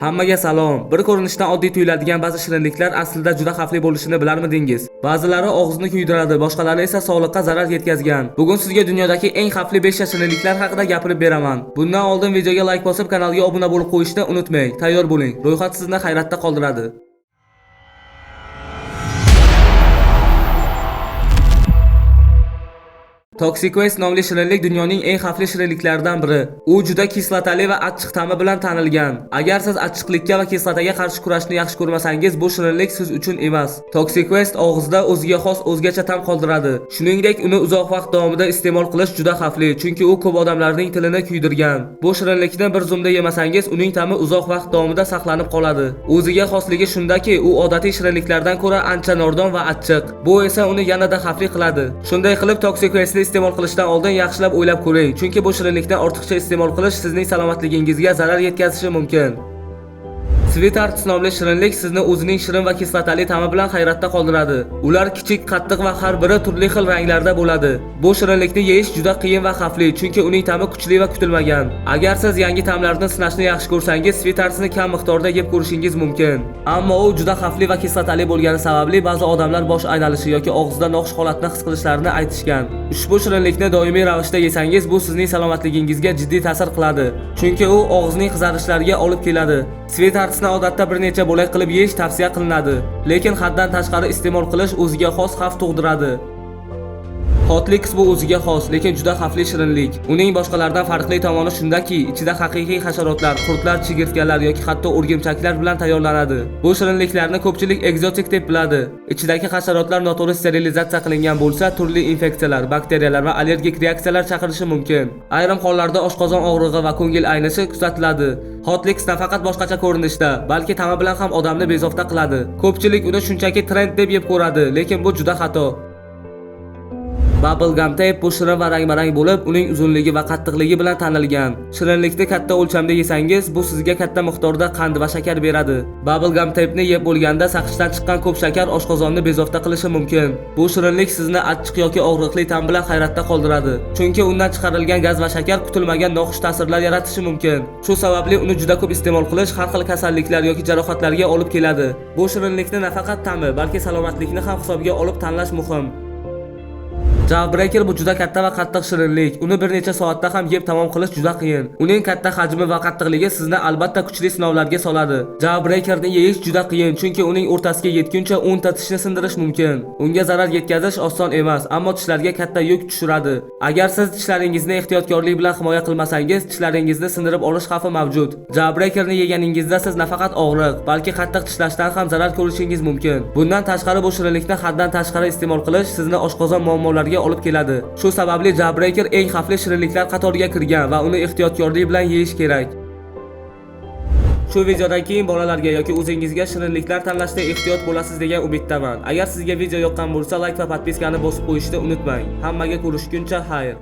Hammaga salom. Bir ko'rinishdan oddiy tuyuladigan ba'zi shirinliklar aslida juda xavfli bo'lishini bilarmidingiz? Ba'zilari og'izni kuydiradi, boshqalari esa sog'liqqa zarar yetkazgan. Bugun sizga dunyodagi eng xavfli 5 ta shirinliklar haqida gapirib beraman. Bundan oldin videoga like bosib, kanalga obuna bo'lib qo'yishni unutmang. Tayyor bo'ling. Ro'yxat sizni hayratda qoldiradi. Toxic Waste nomli shirinlik dunyoning eng xavfli shirinliklaridan biri. U juda kislotali va achchiq ta'mi bilan tanilgan. Agar siz achchiqlikka va kislotaga qarshi kurashni yaxshi ko'rmasangiz, bu shirinlik siz uchun emas. Toxic Waste og'izda o'ziga xos o'zgacha ta'm qoldiradi. Shuningdek, uni uzoq vaqt davomida iste'mol qilish juda xavfli, chunki u ko'p odamlarning tilini kuydirgan. Bu shirinlikni bir zumda yemasangiz, uning ta'mi uzoq vaqt davomida saqlanib qoladi. O'ziga xosligi shundaki, u odatiy shirinliklardan ko'ra ancha nordon va achchiq. Bu esa uni yanada xavfli qiladi. Shunday qilib, Toxic Waste iste'mol qilishdan oldin yaxshilab o'ylab ko'ring, chunki bu shirinlikni ortiqcha iste'mol qilish sizning salomatligingizga zarar yetkazishi mumkin. Sweet Tarts nomli shirinlik sizni o'zining shirin va kislotali ta'mi bilan hayratda qoldiradi. Ular kichik, qattiq va har biri turli xil ranglarda bo'ladi. Bu shirinlikni yeyish juda qiyin va xavfli, chunki uning ta'mi kuchli va kutilmagan. Agar siz yangi ta'mlarni sinashni yaxshi ko'rsangiz, Sweet Tartsni kam miqdorda yeb ko'rishingiz mumkin. Ammo u juda xavfli va kislotali bo'lgani sababli ba'zi odamlar bosh aylanishi yoki og'izda noxush holatni his qilishlarini aytishgan. Ushbu shirinlikni doimiy ravishda yesangiz, bu sizning salomatligingizga jiddiy ta'sir qiladi, chunki u og'izning qizarishlariga olib keladi. Sweet Tartsni odatda bir necha bo'lak qilib yeyish tavsiya qilinadi, lekin haddan tashqari iste'mol qilish o'ziga xos xavf tug'diradi. Hotlix bu o'ziga xos, lekin juda xavfli shirinlik. Uning boshqalardan farqli tomoni shundaki, ichida haqiqiy hasharotlar, qurtlar, chigirtkalar yoki hatto o'rgimchaklar bilan tayyorlanadi. Bu shirinliklarni ko'pchilik ekzotik deb biladi. Ichidagi hasharotlar noto'g'ri sterilizatsiya qilingan bo'lsa, turli infeksiyalar, bakteriyalar va allergik reaksiyalar chaqirishi mumkin. Ayrim hollarda oshqozon og'rig'i va ko'ngil aynishi kuzatiladi. Hotlix nafaqat boshqacha ko'rinishda, balki ta'mi bilan ham odamni bezovta qiladi. Ko'pchilik uni shunchaki trend deb yeb ko'radi, lekin bu juda xato. Bubblegum tape bu shirin va rang-barang bo'lib, uning uzunligi va qattiqligi bilan tanilgan. Shirinlikni katta o'lchamda yesangiz, bu sizga katta miqdorda qand va shakar beradi. Bubblegum tape'ni yeb bo'lganda saqishdan chiqqan ko'p shakar oshqozonni bezovta qilishi mumkin. Bu shirinlik sizni achchiq yoki og'riqli ta'm bilan hayratda qoldiradi, chunki undan chiqarilgan gaz va shakar kutilmagan noxush ta'sirlar yaratishi mumkin. Shu sababli uni juda ko'p iste'mol qilish har xil kasalliklar yoki jarohatlarga olib keladi. Bu shirinlikni nafaqat ta'mi, balki salomatlikni ham hisobga olib tanlash muhim. Jailbreaker bu juda katta va qattiq shirinlik. Uni bir necha soatda ham yeb tamom qilish juda qiyin. Uning katta hajmi va qattiqligi sizni albatta kuchli sinovlarga soladi. Jailbreakerni yeyish juda qiyin, chunki uning o'rtasiga yetguncha 10 ta tishni sindirish mumkin. Unga zarar yetkazish oson emas, ammo tishlarga katta yuk tushiradi. Agar siz tishlaringizni ehtiyotkorlik bilan himoya qilmasangiz, tishlaringizni sindirib olish xavfi mavjud. Jailbreakerni yeganingizda siz nafaqat og'riq, balki qattiq tishlashdan ham zarar ko'rishingiz mumkin. Bundan tashqari bu shirinlikni haddan tashqari iste'mol qilish sizni oshqozon muammolariga olib keladi. Shu sababli Jailbreaker eng xavfli shirinliklar qatoriga kirgan va uni ehtiyotkorlik bilan yeyish kerak. Shu videodan keyin bolalarga yoki o'zingizga shirinliklar tanlashda ehtiyot bo'lasiz degan umiddaman. Agar sizga video yoqqan bo'lsa, like va podpiskani bosib qo'yishni unutmang. Hammaga ko'rishguncha xayr.